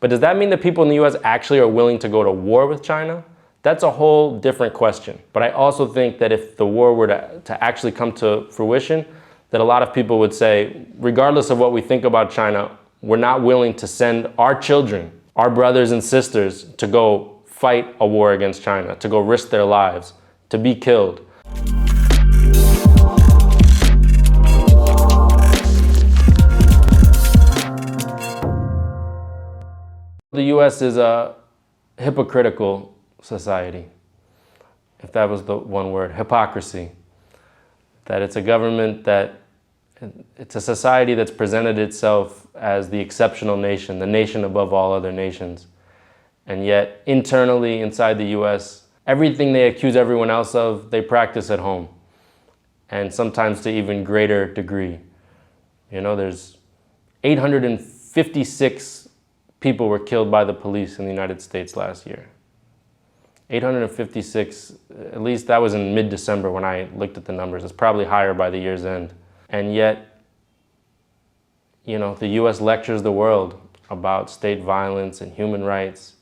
But does that mean that people in the US actually are willing to go to war with China? That's a whole different question. But I also think that if the war were to actually come to fruition, that a lot of people would say, regardless of what we think about China, we're not willing to send our children, our brothers and sisters, to go fight a war against China, to go risk their lives, to be killed. The US is a hypocritical society, if that was the one word, hypocrisy. That it's a government it's a society that's presented itself as the exceptional nation, the nation above all other nations. And yet, internally, inside the US, everything they accuse everyone else of, they practice at home. And sometimes to even greater degree. You know, there's 856 people were killed by the police in the United States last year. 856, at least that was in mid-December when I looked at the numbers. It's probably higher by the year's end. And yet, you know, the US lectures the world about state violence and human rights.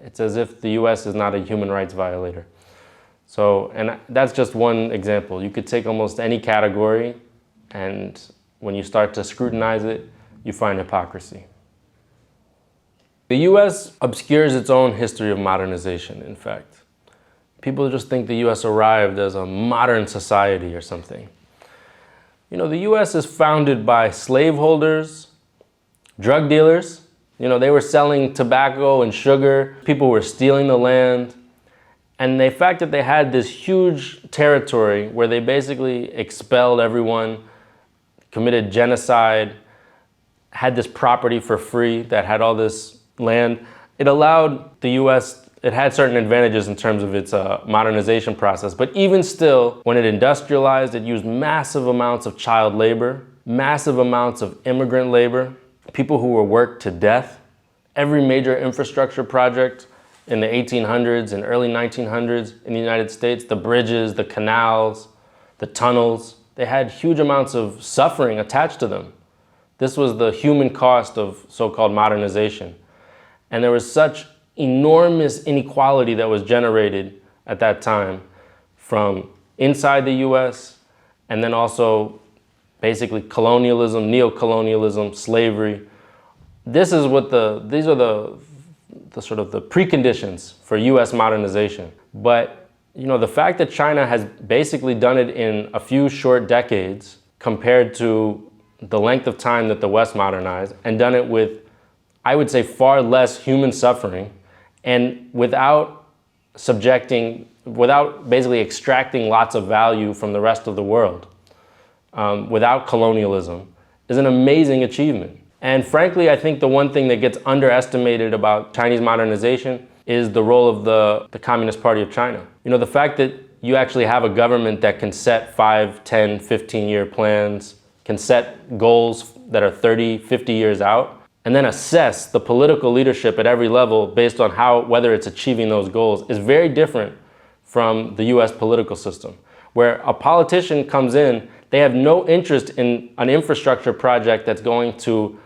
It's as if the US is not a human rights violator. So, and that's just one example. You could take almost any category, and when you start to scrutinize it, you find hypocrisy. The US obscures its own history of modernization, in fact. People just think the US arrived as a modern society or something. You know, the US is founded by slaveholders, drug dealers. You know, they were selling tobacco and sugar. People were stealing the land. And the fact that they had this huge territory where they basically expelled everyone, committed genocide, had this property for free that had all this land, it allowed the US, it had certain advantages in terms of its modernization process, but even still, when it industrialized, it used massive amounts of child labor, massive amounts of immigrant labor, people who were worked to death. Every major infrastructure project in the 1800s and early 1900s in the United States, the bridges, the canals, the tunnels, they had huge amounts of suffering attached to them. This was the human cost of so-called modernization. And there was such enormous inequality that was generated at that time from inside the US, and then also basically colonialism, neo-colonialism, slavery. These are the sort of the preconditions for US modernization. But you know, the fact that China has basically done it in a few short decades compared to the length of time that the West modernized, and done it with, I would say, far less human suffering, and without basically extracting lots of value from the rest of the world, without colonialism, is an amazing achievement. And frankly, I think the one thing that gets underestimated about Chinese modernization is the role of the Communist Party of China. You know, the fact that you actually have a government that can set 5, 10, 15-year plans, can set goals that are 30, 50 years out, and then assess the political leadership at every level based on whether it's achieving those goals, is very different from the US political system, where a politician comes in, they have no interest in an infrastructure project that's going to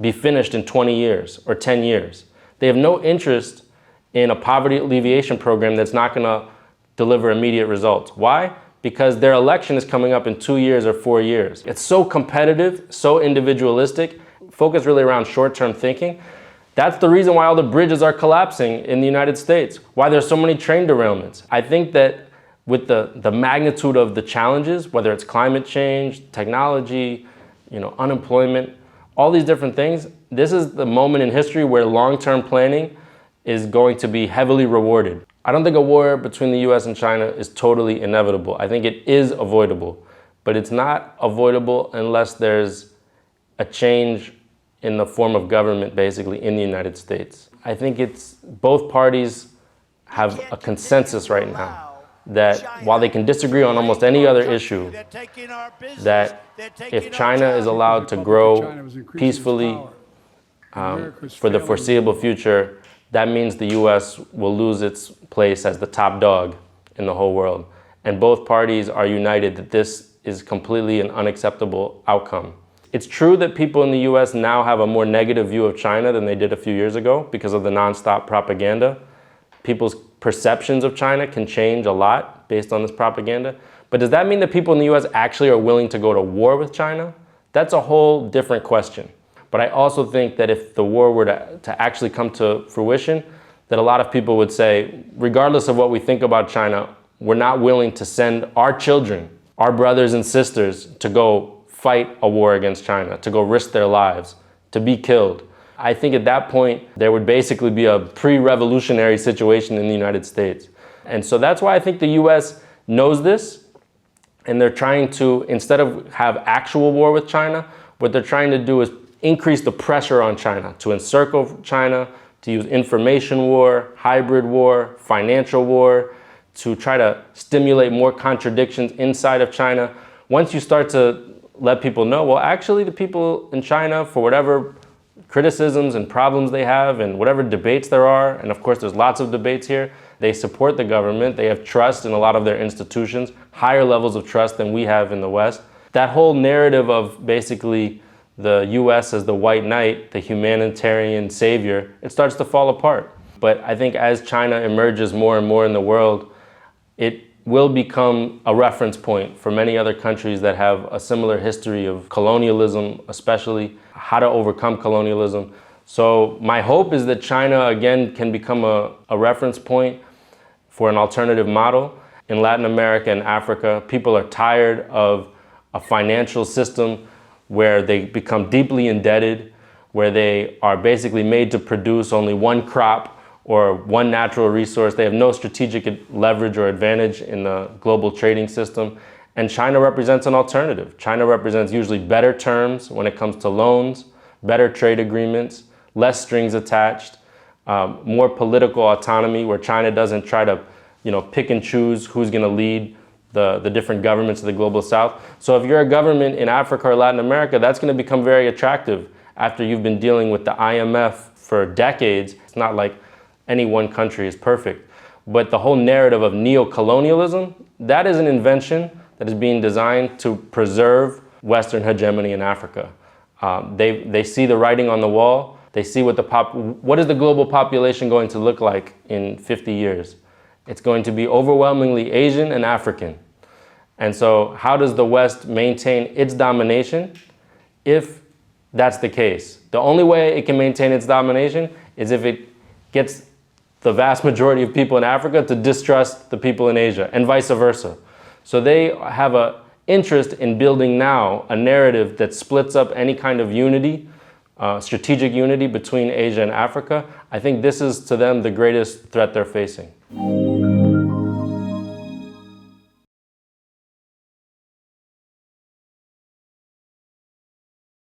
be finished in 20 years or 10 years. They have no interest in a poverty alleviation program that's not going to deliver immediate results. Why? Because their election is coming up in 2 years or 4 years. It's so competitive, so individualistic, focused really around short-term thinking. That's the reason why all the bridges are collapsing in the United States, why there's so many train derailments. I think that with the magnitude of the challenges, whether it's climate change, technology, you know, unemployment, all these different things, this is the moment in history where long-term planning is going to be heavily rewarded. I don't think a war between the US and China is totally inevitable. I think it is avoidable, but it's not avoidable unless there's a change in the form of government basically in the United States. I think both parties have a consensus right now that while they can disagree on almost any other issue, that if China is allowed to grow peacefully for the foreseeable future, that means the US will lose its place as the top dog in the whole world. And both parties are united that this is completely an unacceptable outcome. It's true that people in the US now have a more negative view of China than they did a few years ago because of the nonstop propaganda. People's perceptions of China can change a lot based on this propaganda. But does that mean that people in the US actually are willing to go to war with China? That's a whole different question. But I also think that if the war were to actually come to fruition, that a lot of people would say, regardless of what we think about China, we're not willing to send our children, our brothers and sisters, to go fight a war against China, to go risk their lives, to be killed. I think at that point, there would basically be a pre-revolutionary situation in the United States. And so that's why I think the US knows this, and they're trying to, instead of have actual war with China, what they're trying to do is increase the pressure on China, to encircle China, to use information war, hybrid war, financial war, to try to stimulate more contradictions inside of China. Once you start to let people know, well, actually the people in China, for whatever criticisms and problems they have and whatever debates there are, and of course there's lots of debates here, they support the government, they have trust in a lot of their institutions, higher levels of trust than we have in the West. That whole narrative of basically the US as the white knight, the humanitarian savior, it starts to fall apart. But I think as China emerges more and more in the world, it will become a reference point for many other countries that have a similar history of colonialism, especially how to overcome colonialism. So my hope is that China again can become a reference point for an alternative model. In Latin America and Africa, people are tired of a financial system where they become deeply indebted, where they are basically made to produce only one crop or one natural resource. They have no strategic leverage or advantage in the global trading system. And China represents an alternative. China represents usually better terms when it comes to loans, better trade agreements, less strings attached, more political autonomy where China doesn't try to, pick and choose who's going to lead the different governments of the global south. So if you're a government in Africa or Latin America, that's going to become very attractive after you've been dealing with the IMF for decades. It's not like any one country is perfect. But the whole narrative of neo-colonialism, that is an invention that is being designed to preserve Western hegemony in Africa. They see the writing on the wall. They see what is the global population going to look like in 50 years? It's going to be overwhelmingly Asian and African. And so how does the West maintain its domination if that's the case? The only way it can maintain its domination is if it gets the vast majority of people in Africa to distrust the people in Asia, and vice versa. So they have an interest in building now a narrative that splits up any kind of unity, strategic unity between Asia and Africa. I think this is to them the greatest threat they're facing.